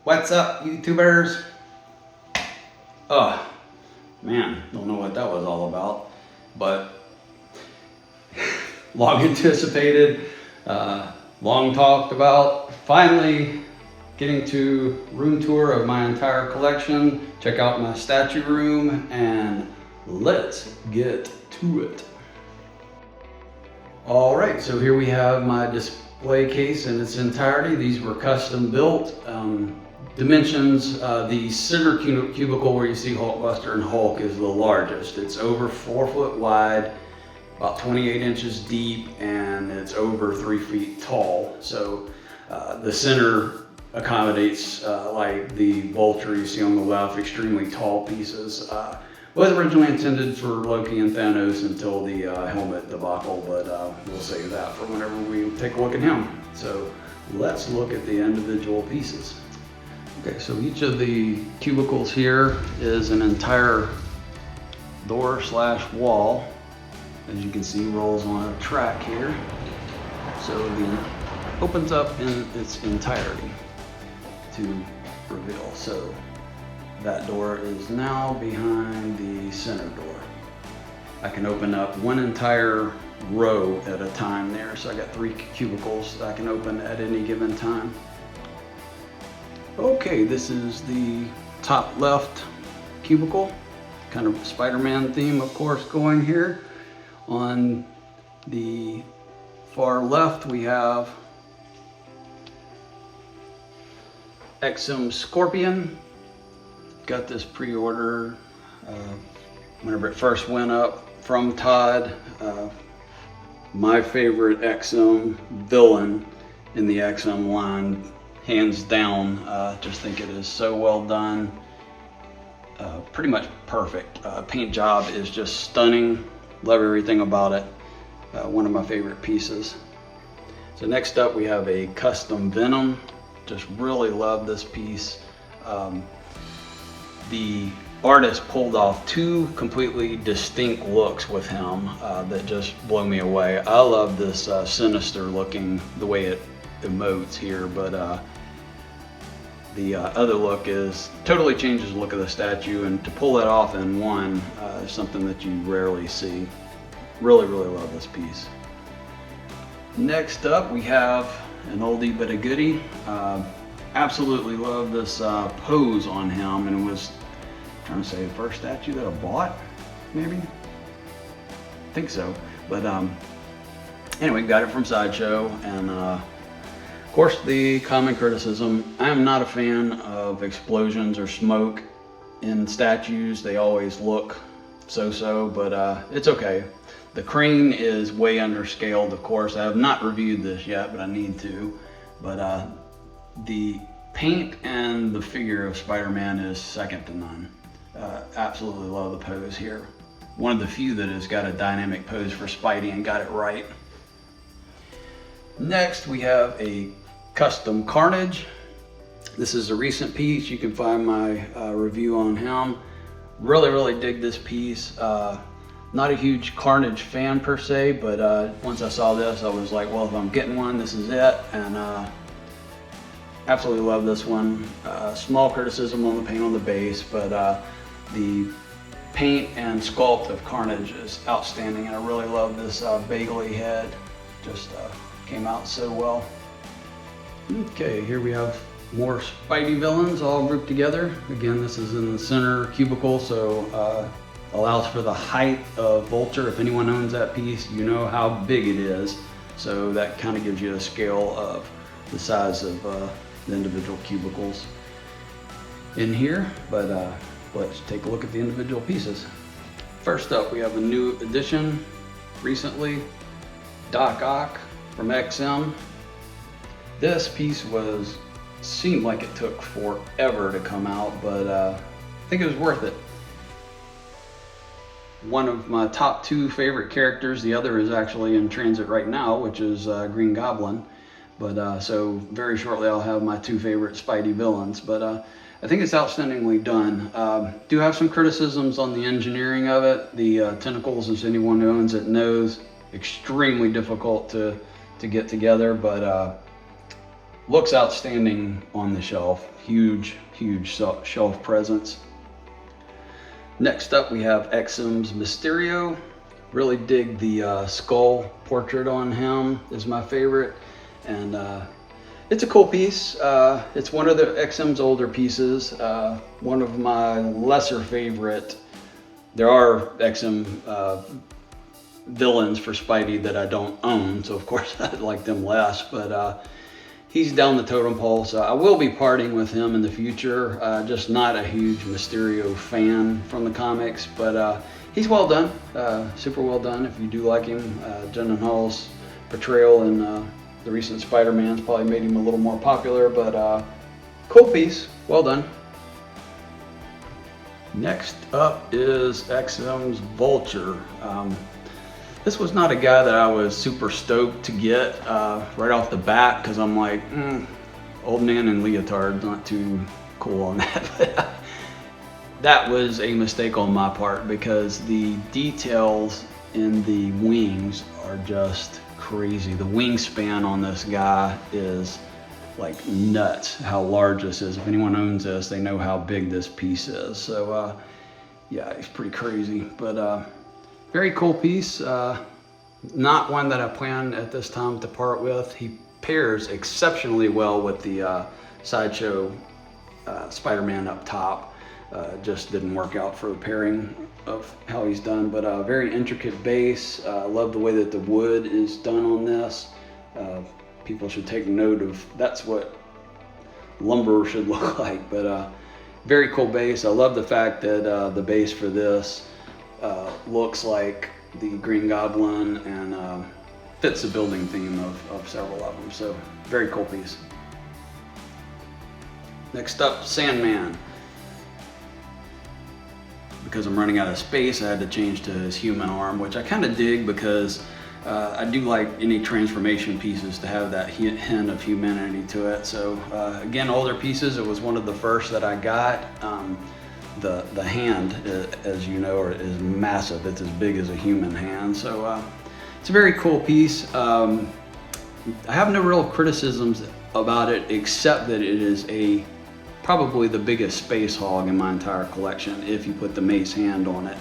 What's up, YouTubers? Oh, man, don't know what that was all about, but long anticipated, long talked about, finally getting to room tour of my entire collection, check out my statue room, and let's get to it. All right, so here we have my display case in its entirety. These were custom built. Dimensions, the center cubicle where you see Hulkbuster and Hulk is the largest. It's over 4 foot wide, about 28 inches deep, and it's over 3 feet tall. So the center accommodates like the vulture you see on the left, extremely tall pieces. Was originally intended for Loki and Thanos until the helmet debacle, but we'll save that for whenever we take a look at him. So let's look at the individual pieces. Okay, so each of the cubicles here is an entire door / wall. As you can see, rolls on a track here. So the opens up in its entirety to reveal. So that door is now behind the center door. I can open up one entire row at a time there. So I got 3 cubicles that I can open at any given time. Okay, this is the top left cubicle, kind of Spider-Man theme, of course, going here. On the far left, we have XM Scorpion. Got this pre-order whenever it first went up from Todd. My favorite XM villain in the XM line. Hands down, just think it is so well done, pretty much perfect. Paint job is just stunning, love everything about it, one of my favorite pieces. So next up we have a custom Venom, just really love this piece. The artist pulled off 2 completely distinct looks with him that just blow me away. I love this sinister looking, the way it emotes here, but the other look is totally changes the look of the statue, and to pull that off in one is something that you rarely see. Really love this piece. Next up we have an oldie but a goodie. Absolutely love this pose on him, and it was, I'm trying to say, the first statue that I bought, maybe? I think so. But anyway, got it from Sideshow, and of course, the common criticism, I am not a fan of explosions or smoke in statues. They always look so-so, but it's okay. The crane is way underscaled, of course. I have not reviewed this yet, but I need to. But the paint and the figure of Spider-Man is second to none. Absolutely love the pose here. One of the few that has got a dynamic pose for Spidey and got it right. Next, we have a custom Carnage. This is a recent piece. You can find my review on him. Really dig this piece. Not a huge Carnage fan per se, but once I saw this, I was like, well, if I'm getting one, this is it. And absolutely love this one. Small criticism on the paint on the base, but the paint and sculpt of Carnage is outstanding, and I really love this bagely head. Just came out so well. Okay, here we have more Spidey villains all grouped together. Again, this is in the center cubicle, so allows for the height of Vulture. If anyone owns that piece, you know how big it is. So that kind of gives you a scale of the size of the individual cubicles in here. But let's take a look at the individual pieces. First up, we have a new addition recently, Doc Ock from XM. This piece seemed like it took forever to come out, but I think it was worth it. One of my top 2 favorite characters, the other is actually in transit right now, which is Green Goblin. But so very shortly I'll have my 2 favorite Spidey villains. But I think it's outstandingly done. Do have some criticisms on the engineering of it. The tentacles, as anyone who owns it knows, extremely difficult to get together, but looks outstanding on the shelf. Huge shelf presence. Next up we have XM's Mysterio. Really dig the skull portrait on him, is my favorite. And it's a cool piece. It's one of the XM's older pieces. One of my lesser favorite. There are XM villains for Spidey that I don't own, so of course I like them less, but he's down the totem pole, so I will be parting with him in the future. Just not a huge Mysterio fan from the comics, but he's well done, super well done if you do like him. Jen Hall's portrayal in the recent Spider-Man's probably made him a little more popular, but cool piece, well done. Next up is XM's Vulture. This was not a guy that I was super stoked to get right off the bat, because I'm like, old man in leotard, not too cool on that. But that was a mistake on my part, because the details in the wings are just crazy. The wingspan on this guy is like nuts, how large this is. If anyone owns this, they know how big this piece is. So yeah, it's pretty crazy, but very cool piece. Not one that I plan at this time to part with. He pairs exceptionally well with the Sideshow Spider-Man up top. Just didn't work out for the pairing of how he's done, but very intricate base. Love the way that the wood is done on this. People should take note of, that's what lumber should look like, but very cool base. I love the fact that the base for this looks like the Green Goblin and fits the building theme of several of them, so very cool piece. Next up, Sandman. Because I'm running out of space, I had to change to his human arm, which I kind of dig, because I do like any transformation pieces to have that hint of humanity to it. So again, older pieces, it was one of the first that I got. The hand, as you know, is massive. It's as big as a human hand. So it's a very cool piece. I have no real criticisms about it, except that it is probably the biggest space hog in my entire collection if you put the mace hand on it.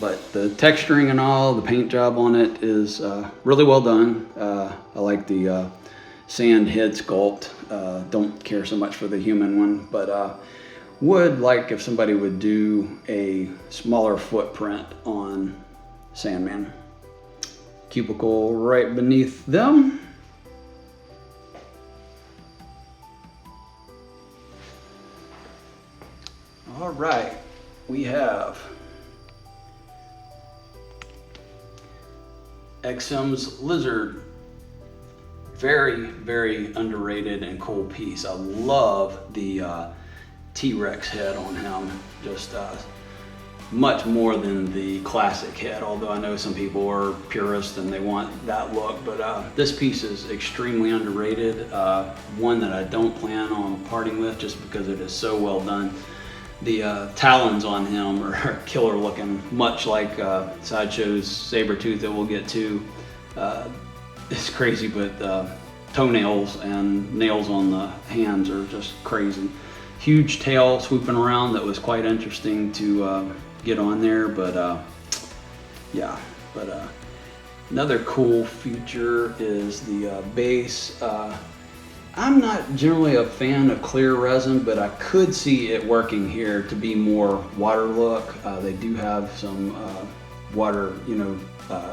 But the texturing and all, the paint job on it is really well done. I like the sand head sculpt. Don't care so much for the human one, but would like if somebody would do a smaller footprint on Sandman. Cubicle right beneath them. All right, we have XM's Lizard. Very underrated and cool piece. I love the T-Rex head on him, just much more than the classic head, although I know some people are purists and they want that look, but this piece is extremely underrated. One that I don't plan on parting with just because it is so well done. The talons on him are killer looking, much like Sideshow's Sabretooth that we'll get to. It's crazy, but toenails and nails on the hands are just crazy. Huge tail swooping around that was quite interesting to get on there, but yeah. But another cool feature is the base. I'm not generally a fan of clear resin, but I could see it working here to be more water look. They do have some water,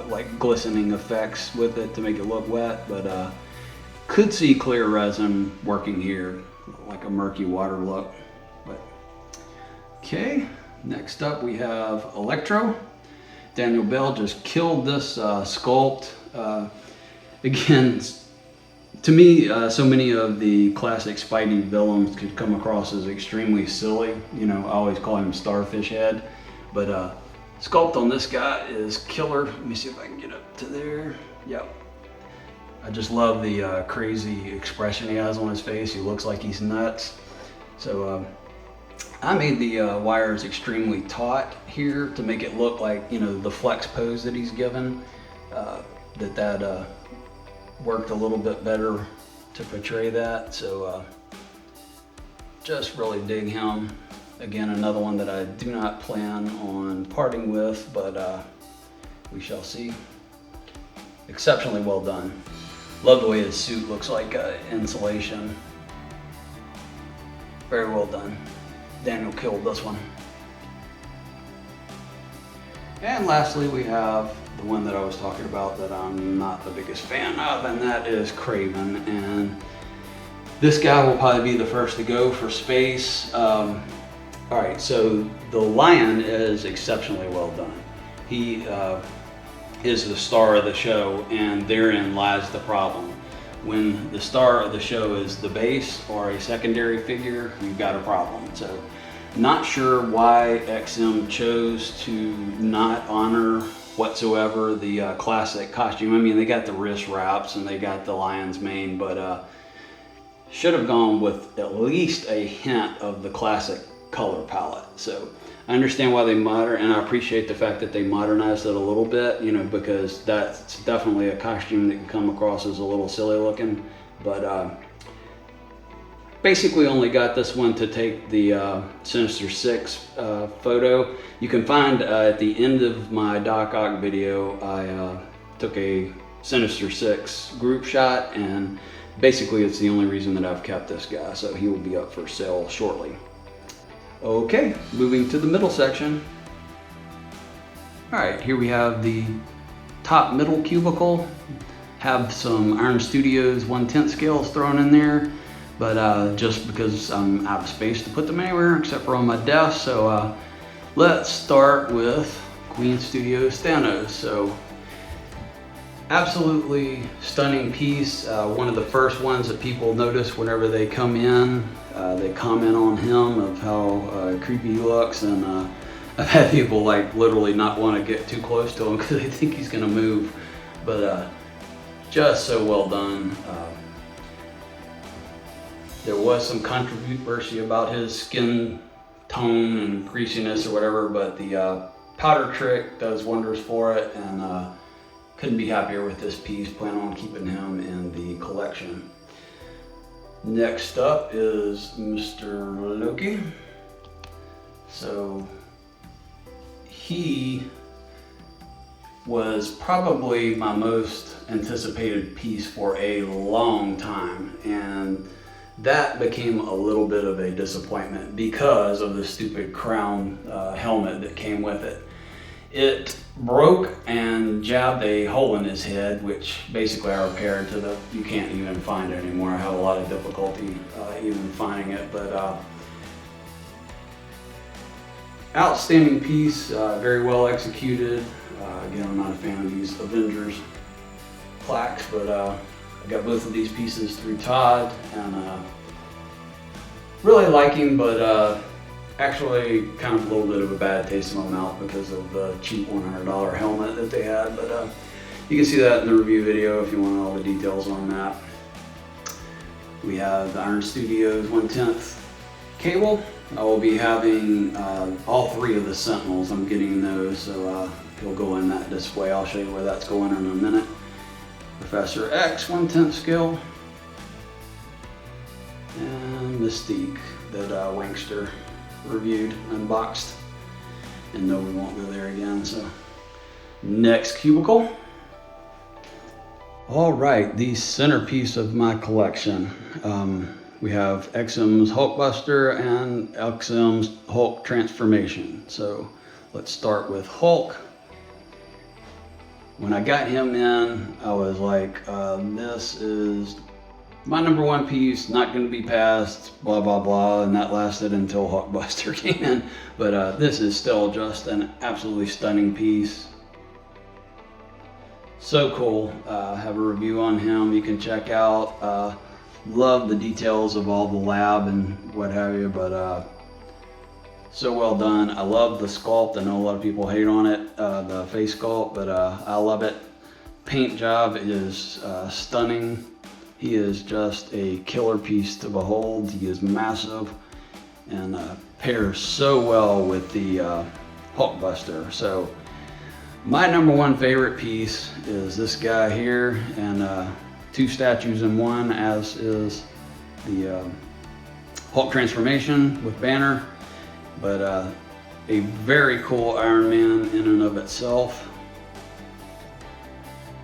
like glistening effects with it to make it look wet, but could see clear resin working here, like a murky water look. But okay, next up we have Electro. Daniel Bell just killed this sculpt. Again, to me, so many of the classic Spidey villains could come across as extremely silly. I always call him Starfish Head, but sculpt on this guy is killer. Let me see if I can get up to there. Yep. I just love the crazy expression he has on his face. He looks like he's nuts. So I made the wires extremely taut here to make it look like, the flex pose that he's given. That worked a little bit better to portray that. So just really dig him. Again, another one that I do not plan on parting with, but we shall see. Exceptionally well done. Love the way his suit looks like insulation. Very well done. Daniel killed this one. And lastly, we have the one that I was talking about that I'm not the biggest fan of, and that is Kraven. And this guy will probably be the first to go for space. All right, so the lion is exceptionally well done. He is the star of the show, and therein lies the problem. When the star of the show is the base or a secondary figure, you've got a problem. So not sure why XM chose to not honor whatsoever the classic costume. I mean, they got the wrist wraps and they got the lion's mane, but should have gone with at least a hint of the classic color palette. So I understand why they and I appreciate the fact that they modernized it a little bit, you know, because that's definitely a costume that can come across as a little silly looking. But basically only got this one to take the Sinister Six photo. You can find at the end of my Doc Ock video, I took a Sinister Six group shot, and basically it's the only reason that I've kept this guy, so he will be up for sale shortly. Okay, moving to the middle section. All right, here we have the top middle cubicle. Have some Iron Studios 1/10 scales thrown in there, but just because I'm out of space to put them anywhere except for on my desk. So let's start with Queen Studios Thanos. So absolutely stunning piece. One of the first ones that people notice whenever they come in. They comment on him of how creepy he looks, and I've had people like literally not want to get too close to him because they think he's gonna move. But just so well done. There was some controversy about his skin tone and greasiness or whatever, but the powder trick does wonders for it, and couldn't be happier with this piece. Plan on keeping him in the collection. Next up is Mr. Loki. So he was probably my most anticipated piece for a long time, and that became a little bit of a disappointment because of the stupid crown helmet that came with it. It broke and jabbed a hole in his head, which basically I repaired to you can't even find it anymore. I have a lot of difficulty even finding it, but outstanding piece, very well executed. Again, I'm not a fan of these Avengers plaques, but I got both of these pieces through Todd, and really like him, but actually kind of a little bit of a bad taste in my mouth because of the cheap $100 helmet that they had. But you can see that in the review video if you want all the details on that. We have the Iron Studios 1/10 cable. I will be having all three of the Sentinels. I'm getting those, so he'll go in that display. I'll show you where that's going in a minute. Professor X 1/10 scale, and Mystique that Wankster reviewed, unboxed, and no, we won't go there again. So next cubicle. All right, the centerpiece of my collection. We have XM's Hulkbuster and XM's Hulk transformation. So let's start with Hulk. When I got him in, I was like, this is my number one piece, not going to be passed, blah, blah, blah. And that lasted until Hulkbuster came in. But this is still just an absolutely stunning piece. So cool. Have a review on him you can check out. Love the details of all the lab and what have you, but so well done. I love the sculpt. I know a lot of people hate on it, the face sculpt, but I love it. Paint job is stunning. He is just a killer piece to behold. He is massive and pairs so well with the Hulkbuster. So my number one favorite piece is this guy here, and two statues in one, as is the Hulk transformation with Banner, but a very cool Iron Man in and of itself.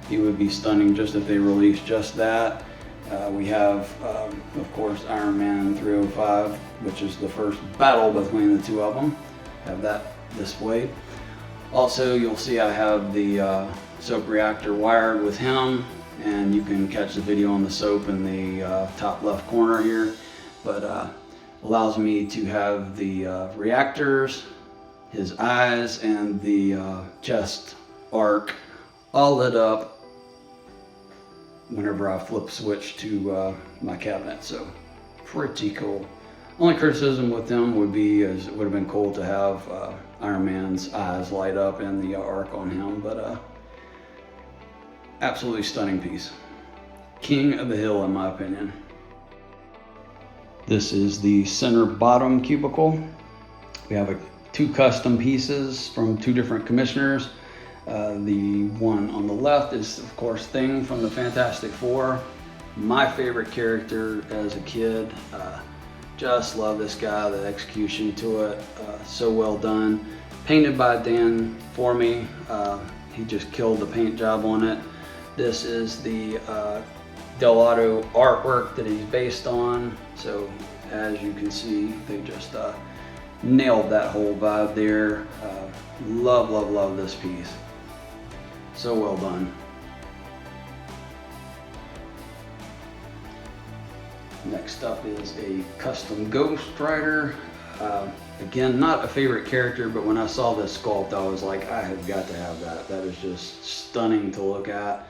He would be stunning just if they released just that. We have, of course, Iron Man 305, which is the first battle between the two of them. Have that displayed. Also, you'll see I have the soap reactor wired with him, and you can catch the video on the soap in the top left corner here. But allows me to have the reactors, his eyes, and the chest arc all lit up whenever I flip switch to my cabinet. So pretty cool. Only criticism with them would be is it would have been cool to have Iron Man's eyes light up and the arc on him, but absolutely stunning piece. King of the hill in my opinion. This is the center bottom cubicle. We have two custom pieces from two different commissioners. The one on the left is, of course, Thing from the Fantastic Four. My favorite character as a kid. Just love this guy, the execution to it. So well done. Painted by Dan for me. He just killed the paint job on it. This is the Delato artwork that he's based on. So as you can see, they just nailed that whole vibe there. Love, love, love this piece. So well done. Next up is a custom Ghost Rider. Again, not a favorite character, but when I saw this sculpt, I was like, I have got to have that. That is just stunning to look at.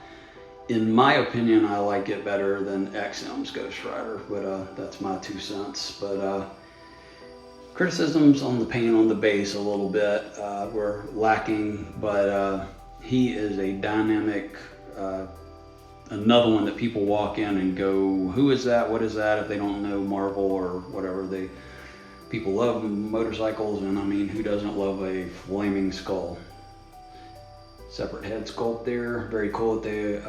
In my opinion, I like it better than XM's Ghost Rider, but that's my 2 cents. But criticisms on the paint on the base a little bit were lacking, but he is a dynamic, another one that people walk in and go, who is that, what is that, if they don't know Marvel or whatever. People love motorcycles, and I mean, who doesn't love a flaming skull? Separate head sculpt there, very cool that they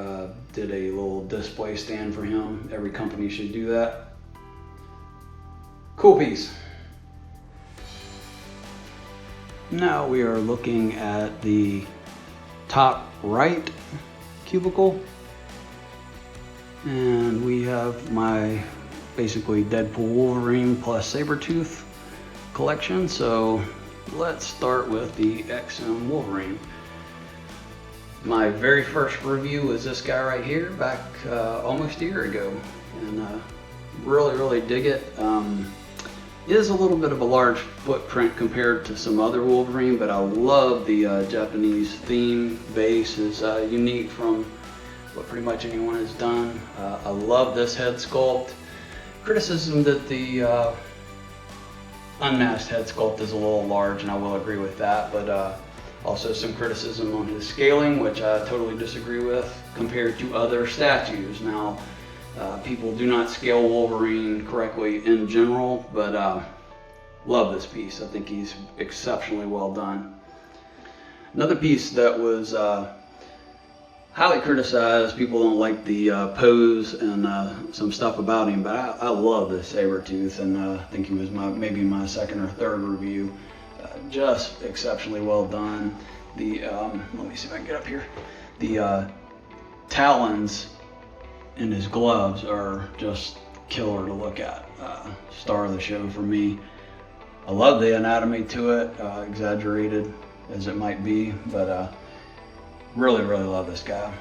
did a little display stand for him. Every company should do that. Cool piece. Now we are looking at the top right cubicle, and we have my basically Deadpool Wolverine plus Sabretooth collection. So let's start with the XM Wolverine. My very first review was this guy right here back almost a year ago, and really dig it. It is a little bit of a large footprint compared to some other Wolverine, but I love the Japanese theme base. Is unique from what pretty much anyone has done. I love this head sculpt. Criticism that the unmasked head sculpt is a little large, and I will agree with that, but also some criticism on his scaling, which I totally disagree with compared to other statues. Now, people do not scale Wolverine correctly in general, but love this piece. I think he's exceptionally well done. Another piece that was highly criticized, people don't like the pose and some stuff about him, but I love this Sabretooth, and I think he was maybe my second or third review. Just exceptionally well done. The let me see if I can get up here. The talons in his gloves are just killer to look at. Star of the show for me. I love the anatomy to it, exaggerated as it might be, but really love this guy.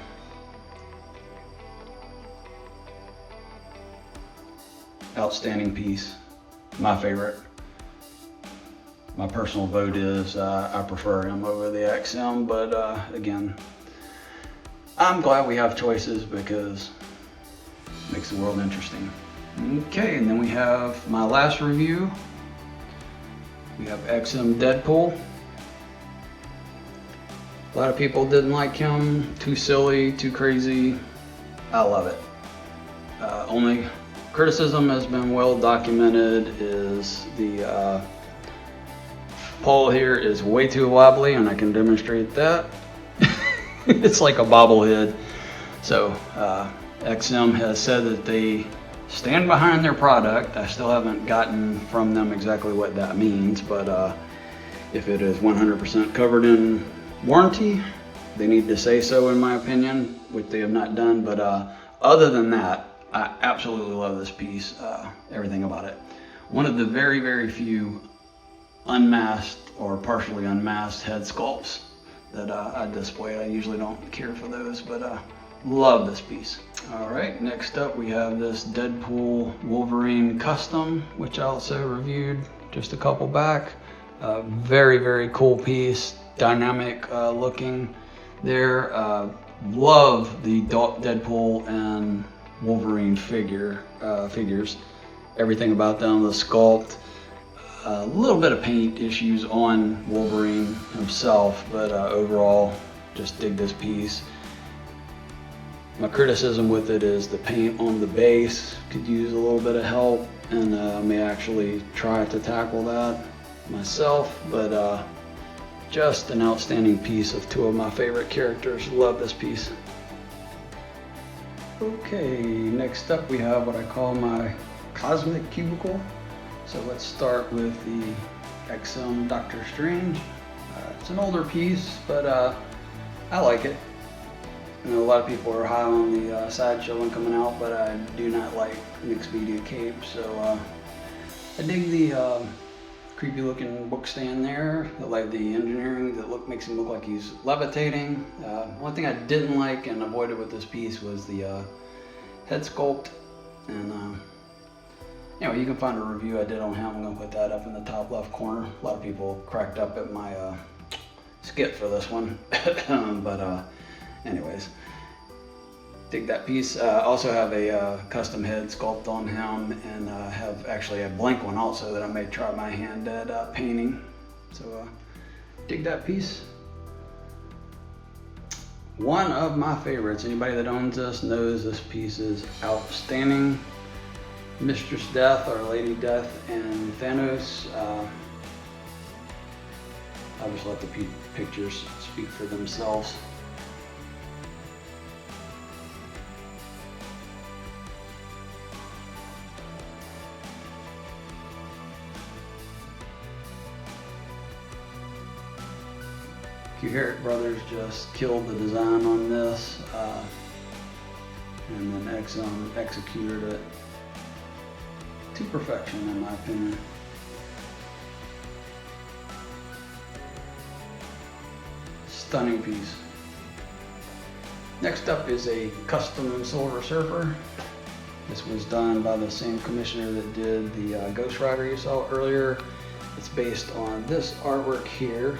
Outstanding piece, my favorite. My personal vote is I prefer him over the XM, but again, I'm glad we have choices because it makes the world interesting. Okay, and then we have my last review. We have XM Deadpool. A lot of people didn't like him, too silly, too crazy. I love it. Only criticism has been well documented is the pole here is way too wobbly, and I can demonstrate that. It's like a bobblehead. So XM has said that they stand behind their product. I still haven't gotten from them exactly what that means, but if it is 100% covered in warranty, they need to say so, in my opinion, which they have not done. But other than that, I absolutely love this piece, everything about it. One of the very, very few unmasked or partially unmasked head sculpts that I display. I usually don't care for those, but love this piece. All right, next up we have this Deadpool Wolverine custom, which I also reviewed just a couple back. Very, very cool piece, dynamic looking there. Love the Deadpool and Wolverine figures. Everything about them, the sculpt. A little bit of paint issues on Wolverine himself, but overall, just dig this piece. My criticism with it is the paint on the base could use a little bit of help, and I may actually try to tackle that myself, but just an outstanding piece of two of my favorite characters. Love this piece. Okay, next up we have what I call my cosmic cubicle. So let's start with the XM Doctor Strange. It's an older piece, but I like it. I know a lot of people are high on the Sideshow one coming out, but I do not like mixed media capes. So I dig the creepy looking book stand there. I like the engineering that makes him look like he's levitating. One thing I didn't like and avoided with this piece was the head sculpt. And anyway, you can find a review I did on him. I'm going to put that up in the top left corner. A lot of people cracked up at my skit for this one. But anyways, dig that piece. Also have a custom head sculpt on him, and have actually a blank one also that I may try my hand at painting. So dig that piece. One of my favorites. Anybody that owns this knows this piece is outstanding. Mistress Death, or Lady Death, and Thanos. I'll just let the pictures speak for themselves. Herrick Brothers just killed the design on this, and then XM executed it to perfection, in my opinion. Stunning piece. Next up is a custom Silver Surfer. This was done by the same commissioner that did the Ghost Rider you saw earlier. It's based on this artwork here,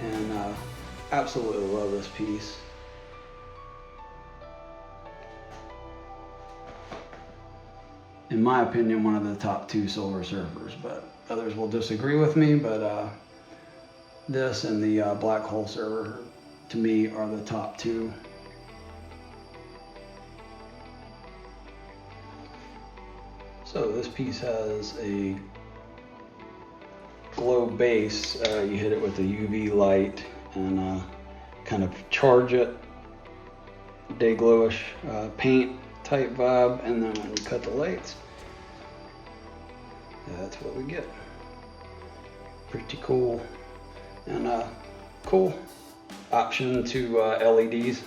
and absolutely love this piece. In my opinion, one of the top two Silver Surfers, but others will disagree with me. But this and the Black Hole Surfer, to me, are the top two. So this piece has a glow base. You hit it with a UV light and kind of charge it. Day glowish paint type vibe, and then when you cut the lights, that's what we get. Pretty cool, and cool option to LEDs,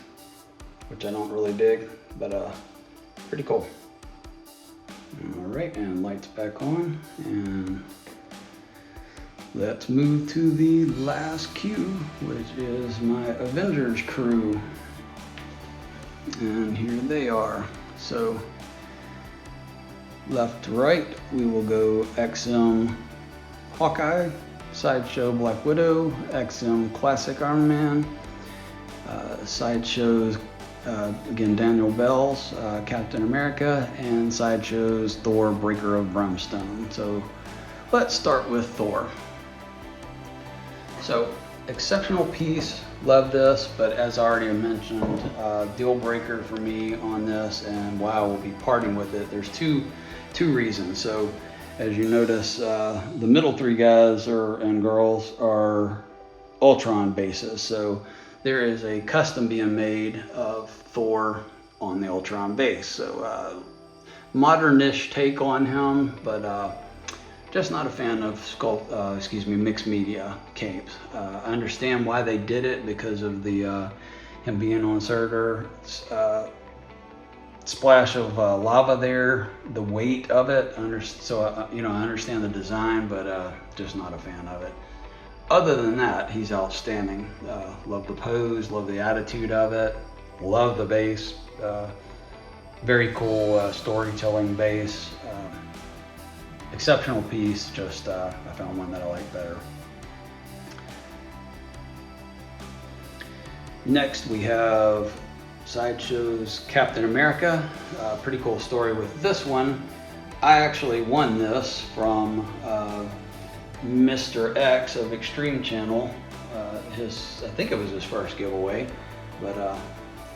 which I don't really dig, but pretty cool. All right, and lights back on, and let's move to the last cue, which is my Avengers crew. And here they are. So left to right, we will go XM Hawkeye, Sideshow Black Widow, XM Classic Iron Man, Sideshow's again Daniel Bell's Captain America, and Sideshow's Thor Breaker of Brimstone. So let's start with Thor. So exceptional piece, love this, but as I already mentioned, deal breaker for me on this, and why I will be parting with it. There's two reasons. So as you notice, the middle three guys and girls are Ultron bases. So there is a custom being made of Thor on the Ultron base. So modern-ish take on him, but just not a fan of mixed media capes. I understand why they did it because of the him being on Surtur. Splash of lava there, the weight of it. I understand the design, but just not a fan of it. Other than that, he's outstanding. Love the pose, love the attitude of it, love the base. Very cool storytelling base. Exceptional piece. Just I found one that I like better. Next we have Sideshow's Captain America. Pretty cool story with this one. I actually won this from Mr. X of Extreme Channel. I think it was his first giveaway, but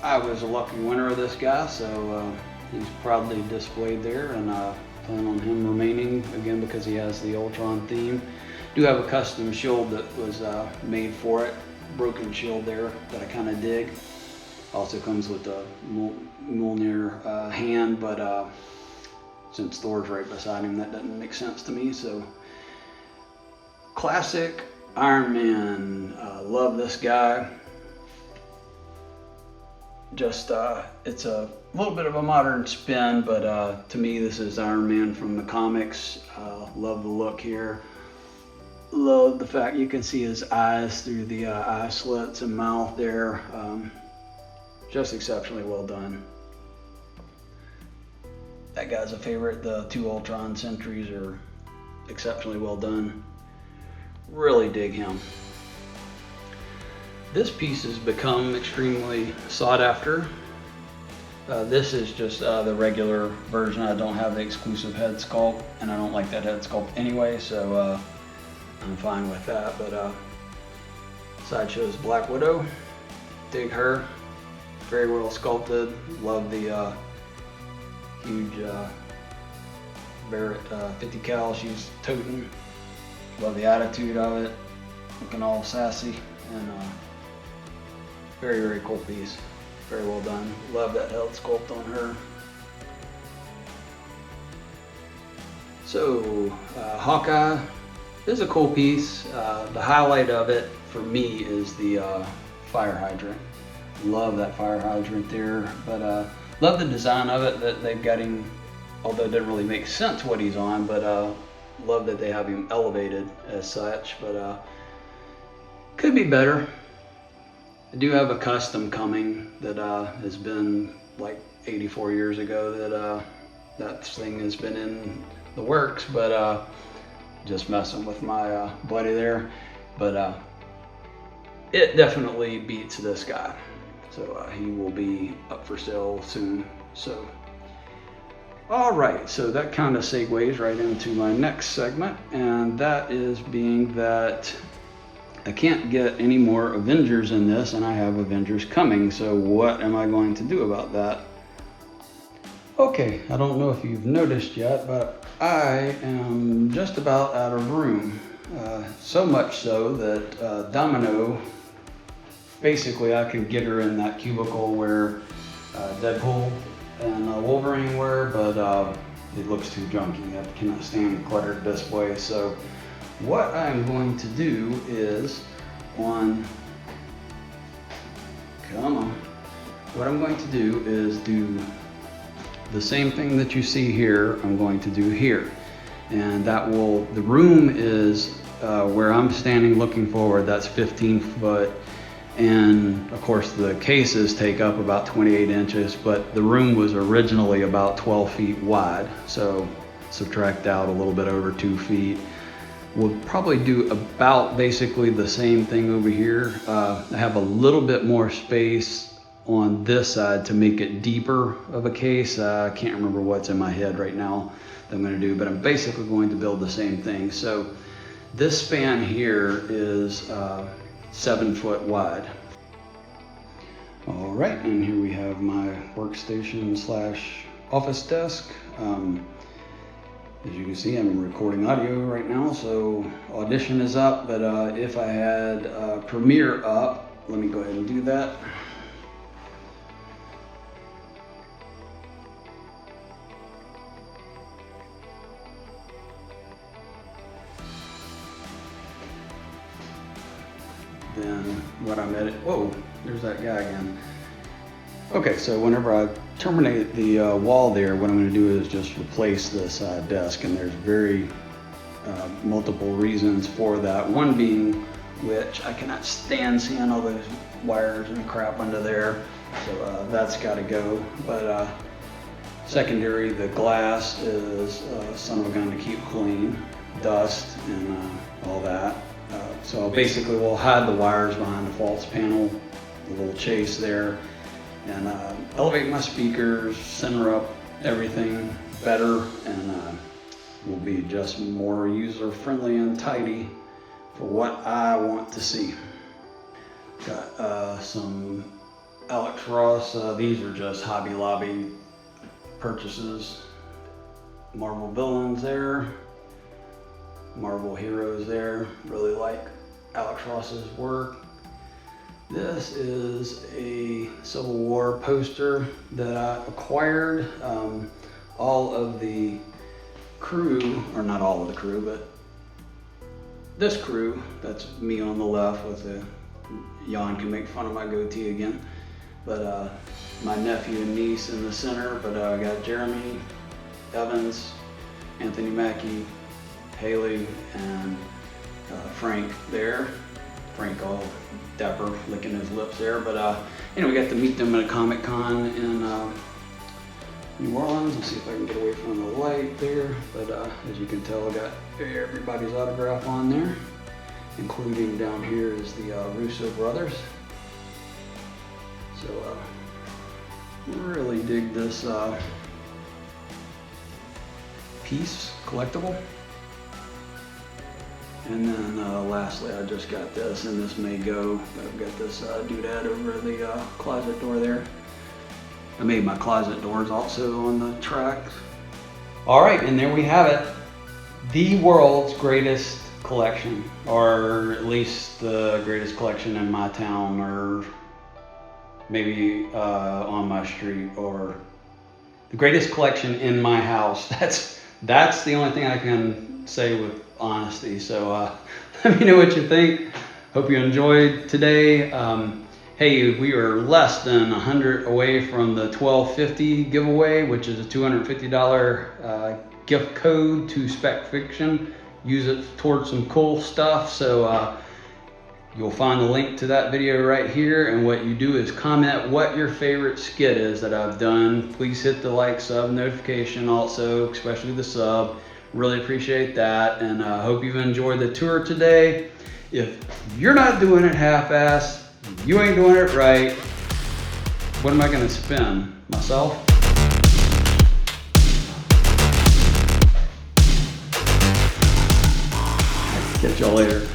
I was a lucky winner of this guy, so he's proudly displayed there, and I plan on him remaining again because he has the Ultron theme. Do have a custom shield that was made for it, broken shield there that I kind of dig. Also comes with a Mjolnir hand, but since Thor's right beside him, that doesn't make sense to me. So, classic Iron Man. Love this guy. Just it's a little bit of a modern spin, but to me, this is Iron Man from the comics. Love the look here. Love the fact you can see his eyes through the eye slits and mouth there. Just exceptionally well done. That guy's a favorite. The two Ultron sentries are exceptionally well done. Really dig him. This piece has become extremely sought after. This is just the regular version. I don't have the exclusive head sculpt, and I don't like that head sculpt anyway, so I'm fine with that. But Sideshow's Black Widow. Dig her. Very well sculpted. Love the huge Barrett 50 cal she's toting. Love the attitude of it. Looking all sassy, and very, very cool piece. Very well done. Love that head sculpt on her. So Hawkeye is a cool piece. The highlight of it for me is the fire hydrant. Love that fire hydrant there, but love the design of it that they've got him, although it doesn't really make sense what he's on, but love that they have him elevated as such, but could be better. I do have a custom coming that has been like 84 years ago that thing has been in the works, but just messing with my buddy there, but it definitely beats this guy. So he will be up for sale soon. So, all right, so that kind of segues right into my next segment, and that is being that I can't get any more Avengers in this, and I have Avengers coming, so what am I going to do about that? Okay, I don't know if you've noticed yet, but I am just about out of room. So much so that Domino, basically I could get her in that cubicle where Deadpool and Wolverine were, but it looks too junky. I cannot stand the cluttered display. So what I'm going to do is what I'm going to do is do the same thing that you see here, I'm going to do here. And that will, the room is where I'm standing looking forward, that's 15 foot. And of course the cases take up about 28 inches, but the room was originally about 12 feet wide. So subtract out a little bit over 2 feet. We'll probably do about basically the same thing over here. I have a little bit more space on this side to make it deeper of a case. I can't remember what's in my head right now that I'm gonna do, but I'm basically going to build the same thing. So this span here is 7 foot wide. All right, and here we have my workstation slash office desk. As you can see, I'm recording audio right now, so Audition is up, but if I had Premiere up, let me go ahead and do that. then what I'm edit. Whoa, there's that guy again. Okay, so whenever I terminate the wall there, what I'm going to do is just replace this desk, and there's very multiple reasons for that. One being which I cannot stand seeing all those wires and crap under there, so that's got to go. But secondary, the glass is son of a gun to keep clean, dust and all that. So basically we'll hide the wires behind the false panel, the little chase there, and elevate my speakers, center up everything better, and will be just more user friendly and tidy for what I want to see. Got some Electro, these are just Hobby Lobby purchases. Marvel villains there, Marvel heroes there. Really like Electro's work. This is a Civil War poster that I acquired. All of the crew, or not all of the crew, but this crew, that's me on the left with the, Jan can make fun of my goatee again, but my nephew and niece in the center, but I got Jeremy, Evans, Anthony Mackie, Haley, and Frank there. Frank all dapper, licking his lips there, but anyway, we got to meet them at a Comic Con in New Orleans. Let's see if I can get away from the light there, but as you can tell, I got everybody's autograph on there, including down here is the Russo brothers. So really dig this piece, collectible. And then lastly, I just got this, and this may go, but I've got this doodad over the closet door there. I made my closet doors also on the tracks. All right, and there we have it. The world's greatest collection, or at least the greatest collection in my town, or maybe on my street, or the greatest collection in my house. That's the only thing I can say with honesty. So let me know what you think. Hope you enjoyed today. Hey, we are less than 100 away from the $12.50 giveaway, which is a $250 gift code to Spec Fiction. Use it towards some cool stuff. So you'll find the link to that video right here, and what you do is comment what your favorite skit is that I've done. Please hit the like, sub, notification also, especially the sub. Really appreciate that, and I hope you've enjoyed the tour today. If you're not doing it half-assed, you ain't doing it right. What am I gonna spin? Myself? Catch y'all later.